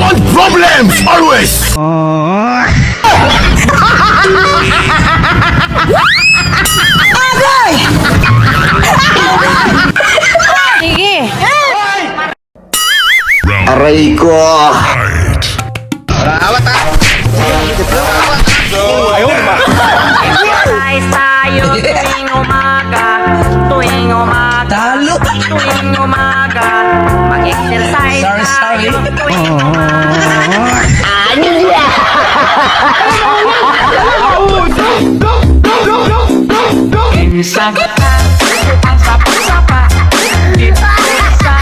want problems always. Sige. Aray ko. Exercise tayo tuwing umaga. Tuwing umaga. Talo. Tuwing umaga. Mag-exercise tayo tuwing umaga. Minsan ang sapa-sapa dito sa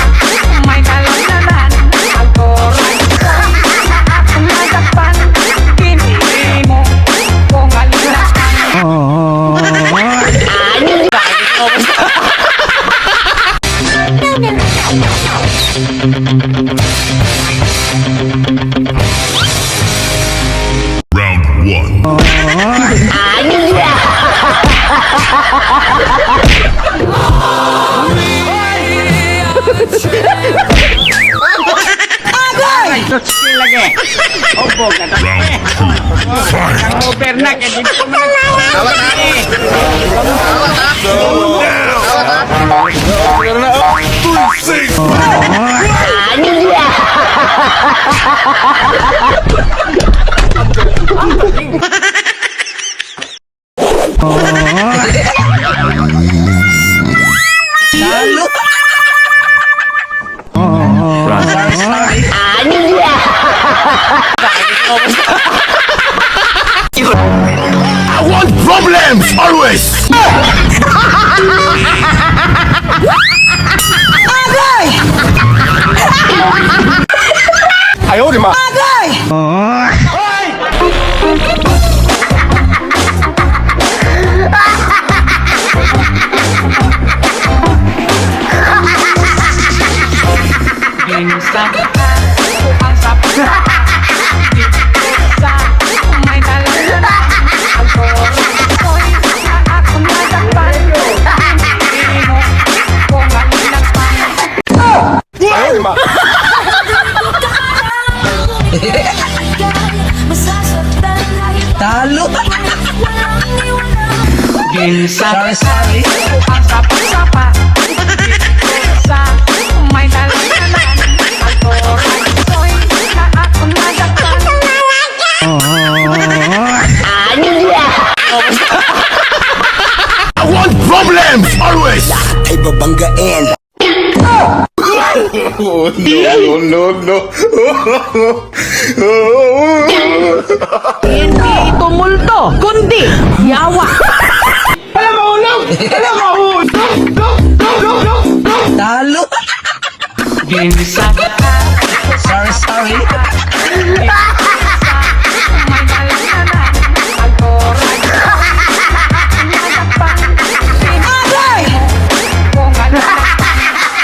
may kalalanan. Ang koray ko'y akong nagakpan. Pinili mo kung alinakan. Round one. Round two. Fight. Talo. I want problems always. Ayaw, di ma. Minsan ang sapa-sapa dito sa may kalalanan. Ang koray ko'y akong nagakpan. Pinili mo kung alinakan. Ayaw, di ma. Talo. Minsan Sorry. ang sapa-sapa dito sa may kalalanan. Ang koray ko'y akong nagakpan. I want problems always. Ay babanggain. Hindi ito multo, kundi yawa. Talo. Minsan Sorry. may kalalanan. Ang koray ko'y nagakpan. Pinili mo kung alinakan.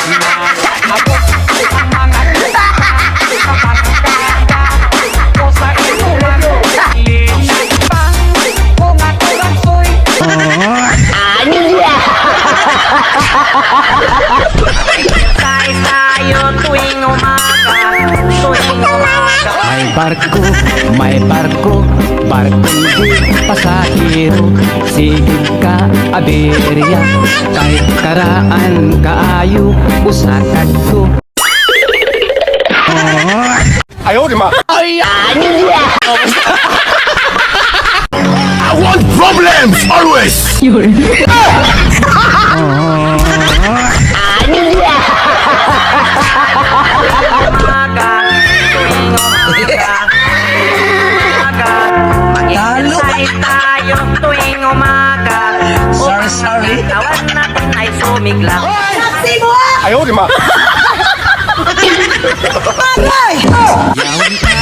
Naabot ang mga lupa sa pagkakata ko sa inulan. Linagpang kung ako rangsoy. Exercise tayo tuwing umaga. Tuwing umaga. May barko, barkong di pasahero. Sigig ka, aberya, kahit karaan kaayo, usakad ko. Ayaw, di ma. I want problems always. Umaga, tuwing umaga. Mag-exercise tayo tuwing umaga. Sorry. Kawan natin ay sumigla. Ayaw, di ma. Yawan ka,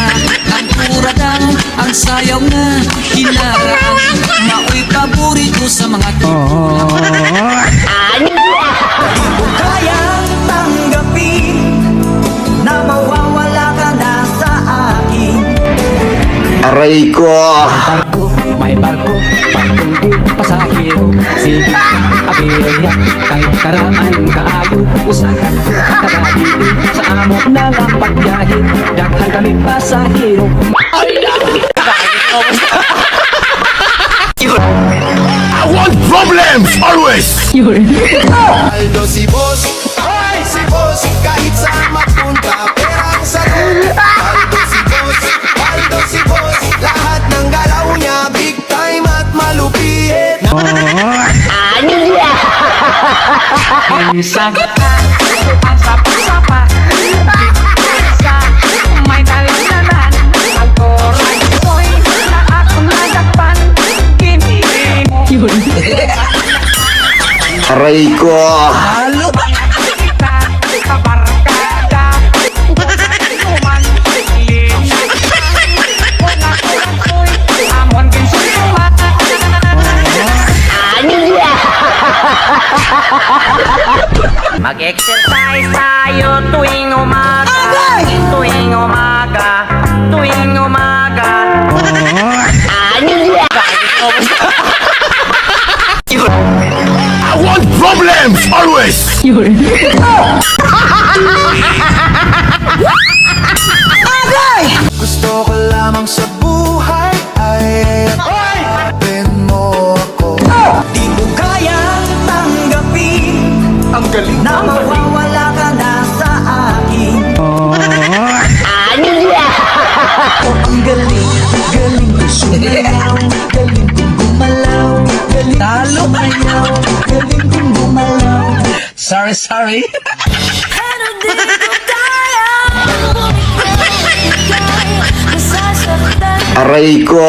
ang kuradang, ang sayaw na hinaraan. Mao'y paborito sa mga kayang tanggapin na mawawala ka na sa akin. Aray ko. May barko, barkong di pasahero. Sigig ka, aberya, kahit karaan kaayo, usakad ko. Taga dito sa amo na lang pagbiyahe, daghan kami pasahero. I want problems always. Aldo si boss, ay si boss, kahit saan mapunta, perang sagot. Aldo si boss, lahat ng galaw niya, big time at malupit. Sapa, ang sapa-sapa Sa may dalinanan Ang koray ko'y na akong nagakpan Kinihin mo Aray ko. kita kabarkada Tuman linan Kung ako ko'y amon kinsuwa Mag-exercise tayo tuwing umaga Tuwing umaga Tuwing umaga I want problems always. Gusto ko lamang sa buhay ay Ben mo ako. Di ko kayang tanggapin Ang galing na mawawala ka na sa akin. Ang galing, galing ko sumayaw, galing kong gumalaw, galing talo ayaw, galing kong gumalaw. Sorry. Pero di ko kaya Nasasaktan Aray ko.